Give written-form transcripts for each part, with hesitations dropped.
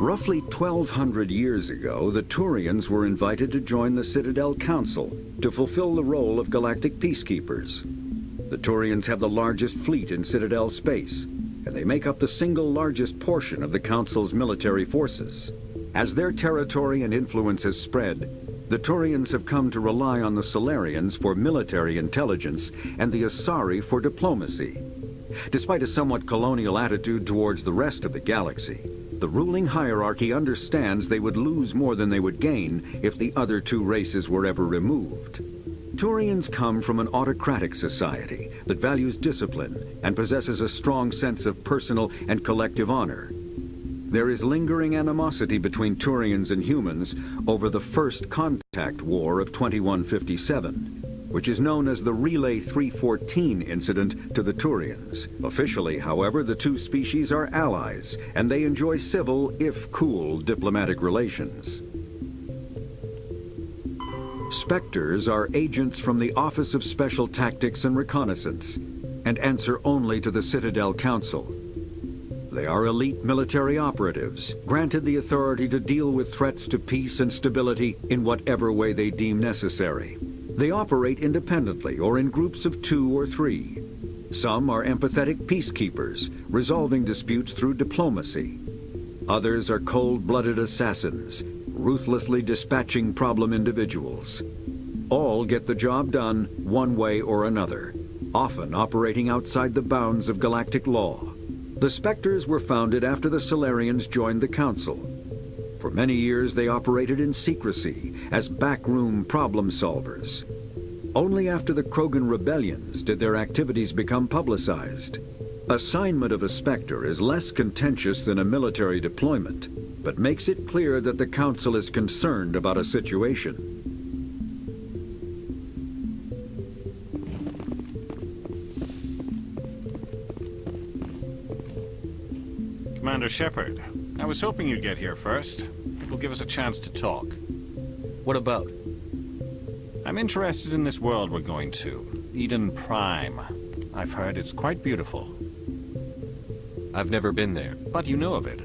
Roughly 1,200 years ago, the Turians were invited to join the Citadel Council to fulfill the role of galactic peacekeepers. The Turians have the largest fleet in Citadel space, and they make up the single largest portion of the Council's military forces. As their territory and influence has spread, the Turians have come to rely on the Solarians for military intelligence and the Asari for diplomacy. Despite a somewhat colonial attitude towards the rest of the galaxy, the ruling hierarchy understands they would lose more than they would gain if the other two races were ever removed. Turians come from an autocratic society that values discipline and possesses a strong sense of personal and collective honor. There is lingering animosity between Turians and humans over the First Contact War of 2157, which is known as the Relay 314 incident to the Turians. Officially, however, the two species are allies, and they enjoy civil, if cool, diplomatic relations. Spectres are agents from the Office of Special Tactics and Reconnaissance, and answer only to the Citadel Council. They are elite military operatives, granted the authority to deal with threats to peace and stability in whatever way they deem necessary. They operate independently or in groups of 2 or 3. Some are empathetic peacekeepers, resolving disputes through diplomacy. Others are cold-blooded assassins, ruthlessly dispatching problem individuals. All get the job done one way or another, often operating outside the bounds of galactic law. The Spectres were founded after the Solarians joined the Council. For many years, they operated in secrecy as backroom problem solvers. Only after the Krogan rebellions did their activities become publicized. Assignment of a Spectre is less contentious than a military deployment, but makes it clear that the Council is concerned about a situation. Commander Shepard, I was hoping you'd get here first. It will give us a chance to talk. What about? I'm interested in this world we're going to, Eden Prime. I've heard it's quite beautiful. I've never been there. But you know of it.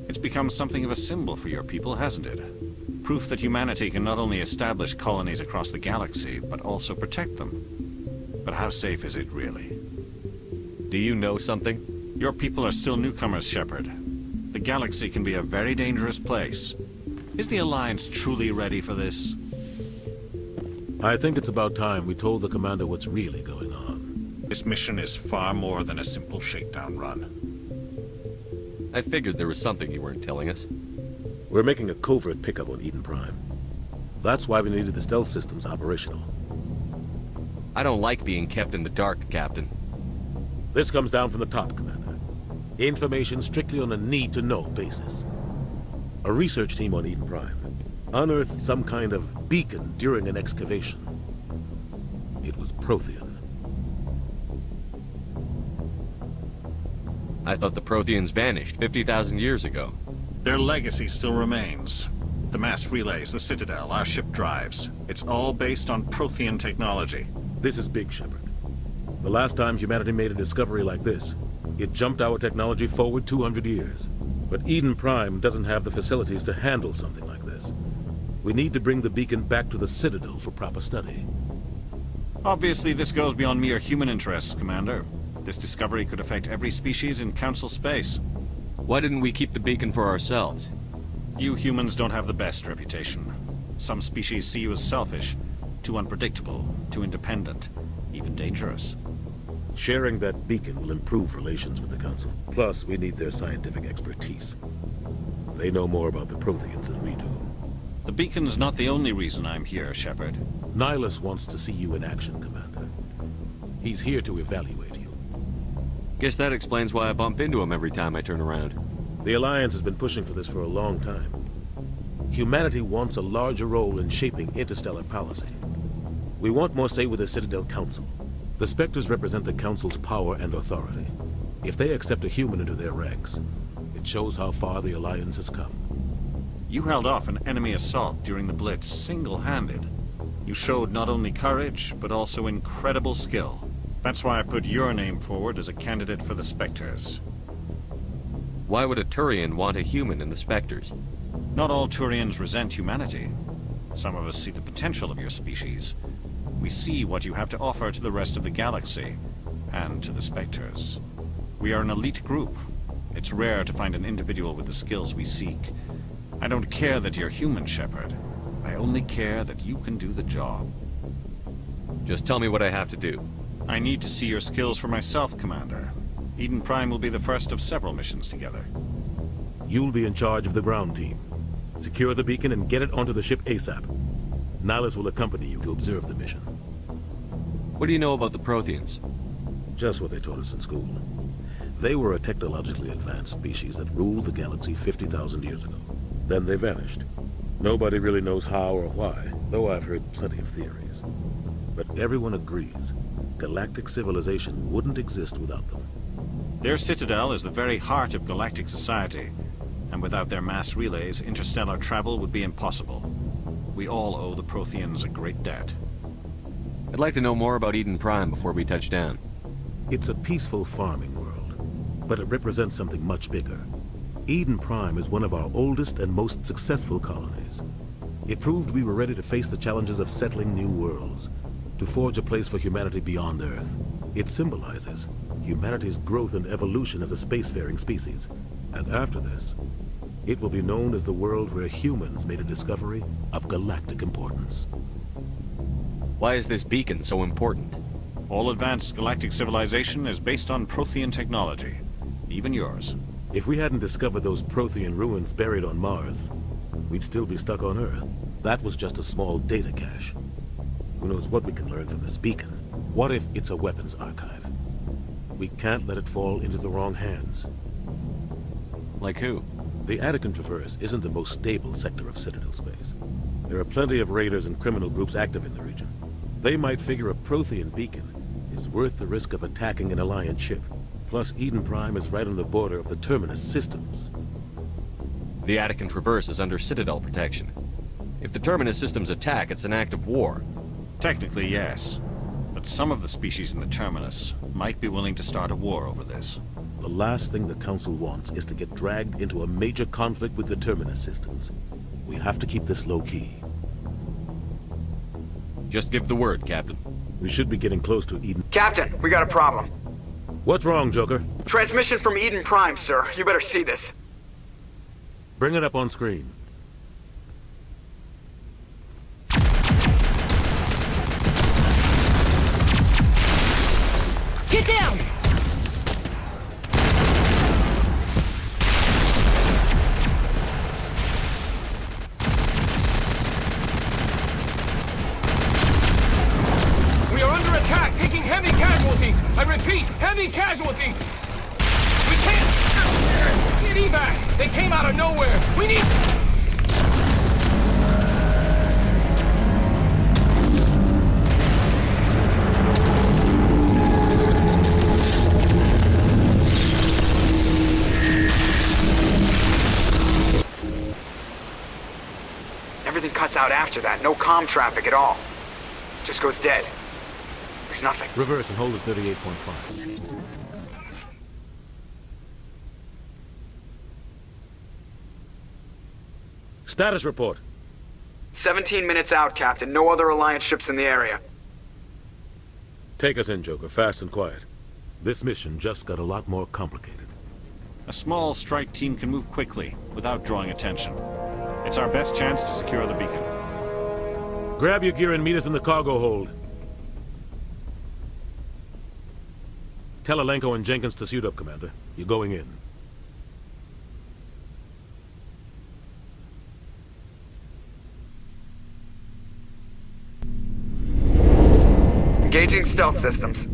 It's become something of a symbol for your people, hasn't it? Proof that humanity can not only establish colonies across the galaxy, but also protect them. But how safe is it, really? Do you know something? Your people are still newcomers, Shepard. The galaxy can be a very dangerous place. Is the Alliance truly ready for this? I think it's about time we told the Commander what's really going on. This mission is far more than a simple shakedown run. I figured there was something you weren't telling us. We're making a covert pickup on Eden Prime. That's why we needed the stealth systems operational. I don't like being kept in the dark, Captain. This comes down from the top, Commander. Information strictly on a need-to-know basis. A research team on Eden Prime unearthed some kind of beacon during an excavation. It was Prothean. I thought the Protheans vanished 50,000 years ago. Their legacy still remains. The mass relays, the Citadel, our ship drives. It's all based on Prothean technology. This is big, Shepard. The last time humanity made a discovery like this, it jumped our technology forward 200 years. But Eden Prime doesn't have the facilities to handle something like this. We need to bring the beacon back to the Citadel for proper study. Obviously, this goes beyond mere human interests, Commander. This discovery could affect every species in Council space. Why didn't we keep the beacon for ourselves? You humans don't have the best reputation. Some species see you as selfish, too unpredictable, too independent, even dangerous. Sharing that beacon will improve relations with the Council. Plus, we need their scientific expertise. They know more about the Protheans than we do. The beacon's not the only reason I'm here, Shepard. Nihilus wants to see you in action, Commander. He's here to evaluate you. Guess that explains why I bump into him every time I turn around. The Alliance has been pushing for this for a long time. Humanity wants a larger role in shaping interstellar policy. We want more say with the Citadel Council. The Spectres represent the Council's power and authority. If they accept a human into their ranks, it shows how far the Alliance has come. You held off an enemy assault during the Blitz single-handed. You showed not only courage, but also incredible skill. That's why I put your name forward as a candidate for the Spectres. Why would a Turian want a human in the Spectres? Not all Turians resent humanity. Some of us see the potential of your species. We see what you have to offer to the rest of the galaxy, and to the Spectres. We are an elite group. It's rare to find an individual with the skills we seek. I don't care that you're human, Shepard. I only care that you can do the job. Just tell me what I have to do. I need to see your skills for myself, Commander. Eden Prime will be the first of several missions together. You'll be in charge of the ground team. Secure the beacon and get it onto the ship ASAP. Nihilus will accompany you to observe the mission. What do you know about the Protheans? Just what they taught us in school. They were a technologically advanced species that ruled the galaxy 50,000 years ago. Then they vanished. Nobody really knows how or why, though I've heard plenty of theories. But everyone agrees, galactic civilization wouldn't exist without them. Their citadel is the very heart of galactic society, and without their mass relays, interstellar travel would be impossible. We all owe the Protheans a great debt. I'd like to know more about Eden Prime before we touch down. It's a peaceful farming world, but it represents something much bigger. Eden Prime is one of our oldest and most successful colonies. It proved we were ready to face the challenges of settling new worlds, to forge a place for humanity beyond Earth. It symbolizes humanity's growth and evolution as a spacefaring species. And after this, it will be known as the world where humans made a discovery of galactic importance. Why is this beacon so important? All advanced galactic civilization is based on Prothean technology, even yours. If we hadn't discovered those Prothean ruins buried on Mars, we'd still be stuck on Earth. That was just a small data cache. Who knows what we can learn from this beacon? What if it's a weapons archive? We can't let it fall into the wrong hands. Like who? The Attican Traverse isn't the most stable sector of Citadel space. There are plenty of raiders and criminal groups active in the region. They might figure a Prothean beacon is worth the risk of attacking an Alliance ship. Plus, Eden Prime is right on the border of the Terminus systems. The Attican Traverse is under Citadel protection. If the Terminus systems attack, it's an act of war. Technically, yes. But some of the species in the Terminus might be willing to start a war over this. The last thing the Council wants is to get dragged into a major conflict with the Terminus systems. We have to keep this low-key. Just give the word, Captain. We should be getting close to Eden. Captain, we got a problem. What's wrong, Joker? Transmission from Eden Prime, sir. You better see this. Bring it up on screen. Get down! We are under attack, taking heavy casualties. I repeat, heavy casualties. We can't get evac. They came out of nowhere. We need... Everything cuts out after that. No comm traffic at all. Just goes dead. There's nothing. Reverse and hold at 38.5. Status report. 17 minutes out, Captain. No other Alliance ships in the area. Take us in, Joker, fast and quiet. This mission just got a lot more complicated. A small strike team can move quickly, without drawing attention. It's our best chance to secure the beacon. Grab your gear and meet us in the cargo hold. Tell Alenko and Jenkins to suit up, Commander. You're going in. Engaging stealth systems.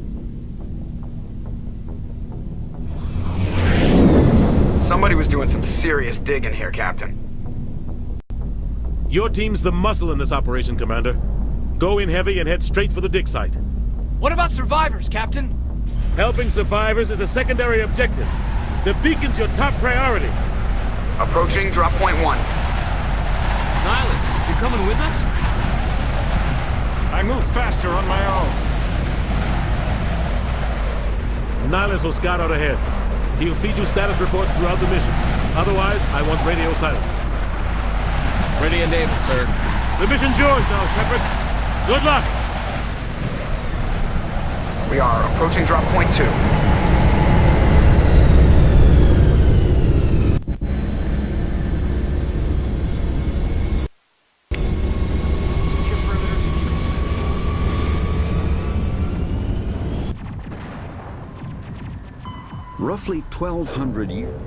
Somebody was doing some serious digging here, Captain. Your team's the muscle in this operation, Commander. Go in heavy and head straight for the dig site. What about survivors, Captain? Helping survivors is a secondary objective. The beacon's your top priority. Approaching drop point 1. Nihilus, you coming with us? I move faster on my own. Nihilus will scout out ahead. He'll feed you status reports throughout the mission. Otherwise, I want radio silence. Ready and able, sir. The mission's yours now, Shepard. Good luck! We are approaching drop point 2. Roughly 1,200 years.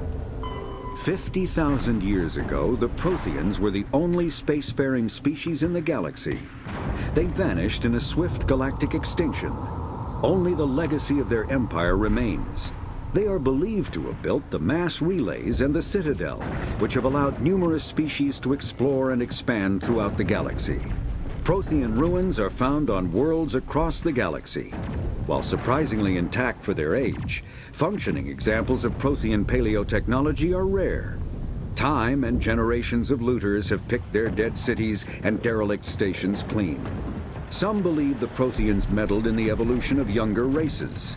50,000 years ago, the Protheans were the only spacefaring species in the galaxy. They vanished in a swift galactic extinction. Only the legacy of their empire remains. They are believed to have built the mass relays and the Citadel, which have allowed numerous species to explore and expand throughout the galaxy. Prothean ruins are found on worlds across the galaxy. While surprisingly intact for their age, functioning examples of Prothean paleotechnology are rare. Time and generations of looters have picked their dead cities and derelict stations clean. Some believe the Protheans meddled in the evolution of younger races.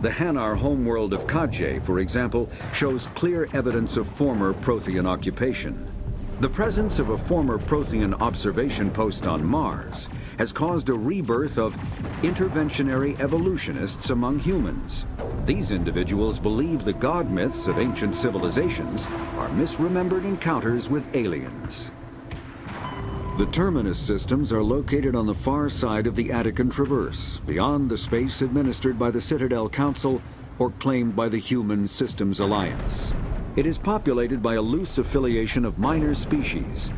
The Hanar homeworld of Kajay, for example, shows clear evidence of former Prothean occupation. The presence of a former Prothean observation post on Mars has caused a rebirth of interventionary evolutionists among humans. These individuals believe the god myths of ancient civilizations are misremembered encounters with aliens. The Terminus systems are located on the far side of the Attican Traverse, beyond the space administered by the Citadel Council or claimed by the Human Systems Alliance. It is populated by a loose affiliation of minor species,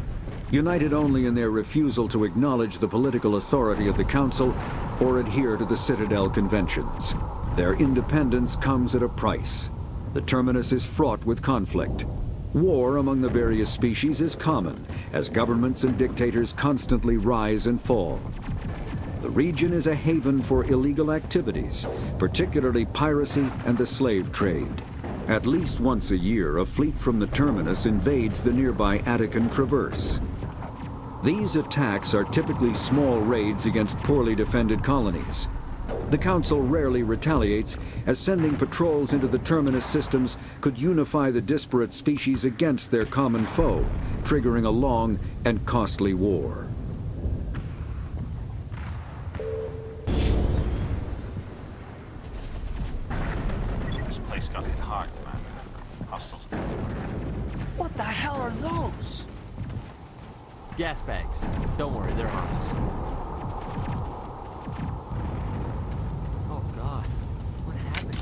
united only in their refusal to acknowledge the political authority of the Council or adhere to the Citadel conventions. Their independence comes at a price. The Terminus is fraught with conflict. War among the various species is common, as governments and dictators constantly rise and fall. The region is a haven for illegal activities, particularly piracy and the slave trade. At least once a year, a fleet from the Terminus invades the nearby Attican Traverse. These attacks are typically small raids against poorly defended colonies. The Council rarely retaliates, as sending patrols into the Terminus systems could unify the disparate species against their common foe, triggering a long and costly war. This place got hit hard, Commander. Hostiles everywhere. What the hell are those? Gas bags. Don't worry, they're harmless. Oh God, what happened?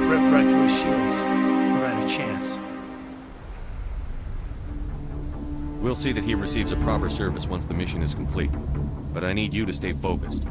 Ripped right through his shields. We're out of chance. We'll see that he receives a proper service once the mission is complete. But I need you to stay focused.